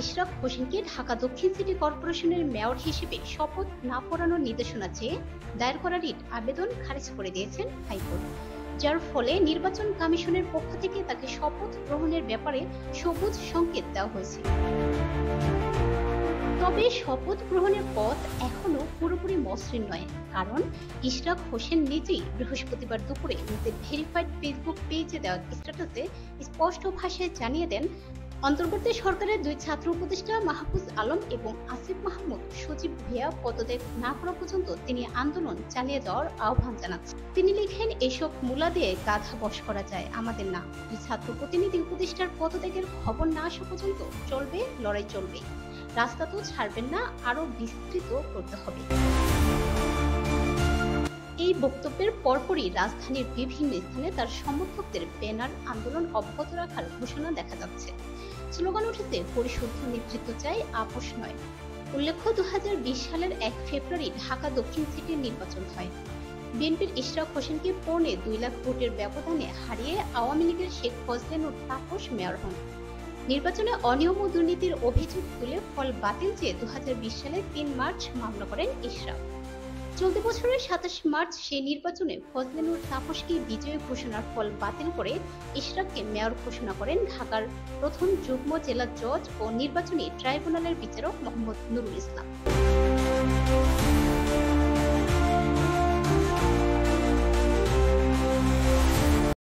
ইশরাক হোসেনকে ঢাকা দক্ষিণ সিটি কর্পোরেশনের মেয়র হিসেবে শপথ না পড়ানোর নির্দেশনা চেয়ে দায়ের করা রিট আবেদন খারিজ করে দিয়েছেন হাইকোর্ট, যার ফলে নির্বাচন কমিশনের পক্ষ থেকে তাকে শপথ গ্রহণের ব্যাপারে সবুজ সংকেত দেওয়া হয়েছে। তবে শপথ গ্রহণের পথ এখনো পুরোপুরি মসৃণ নয়, কারণ ইশরাক হোসেন নিজেই বৃহস্পতিবার দুপুরে নিজের ভেরিফাইড ফেসবুক পেজে দেওয়া স্ট্যাটাসে স্পষ্ট ভাষায় জানিয়ে দেন, অন্তর্বর্তী সরকারের দুই ছাত্র উপদেষ্টা মাহফুজ আলম এবং আসিফ মাহমুদ সজীব ভুঁইয়া পদত্যাগ না করা পর্যন্ত তিনি আন্দোলন চালিয়ে যাওয়ার আহ্বান জানাচ্ছেন। তিনি লিখেন, এসব মূলা দিয়ে গাধা বশ করা যায়, আমাদের না। দুই ছাত্র প্রতিনিধি উপদেষ্টার পদত্যাগের খবর না আসা পর্যন্ত চলবে, লড়াই চলবে। রাস্তা তো ছাড়বেন না, আরো বিস্তৃত করতে হবে। এই বক্তব্যের পরপরই রাজধানীর বিভিন্ন স্থানে তার সমর্থকদের ব্যানার আন্দোলন অব্যাহত রাখার ঘোষণা দেখা যাচ্ছে। স্লোগান উঠেছে, পরিশুদ্ধ নেতৃত্ব চাই, আপোষ নয়। উল্লেখ্য, 2020 সালের 1 ফেব্রুয়ারি ঢাকা দক্ষিণ সিটির নির্বাচন হয়। বিএনপির ইশরাক হোসেনকে 2.25 লাখ ভোটের ব্যবধানে হারিয়ে আওয়ামী লীগের শেখ ফজলেনুর তাপস মেয়র হন। নির্বাচনে অনিয়ম ও দুর্নীতির অভিযোগ তুলে ফল বাতিল চেয়ে 2020 সালের 3 মার্চ মামলা করেন ইশরাক। চলতি বছরের 27 মার্চ সেই নির্বাচনে ফজলেনুর তাপসকে বিজয়ী ঘোষণার ফল বাতিল করে ইশরাককে মেয়র ঘোষণা করেন ঢাকার প্রথম যুগ্ম জেলা জজ ও নির্বাচনী ট্রাইব্যুনালের বিচারক মোহাম্মদ নুরুল ইসলাম।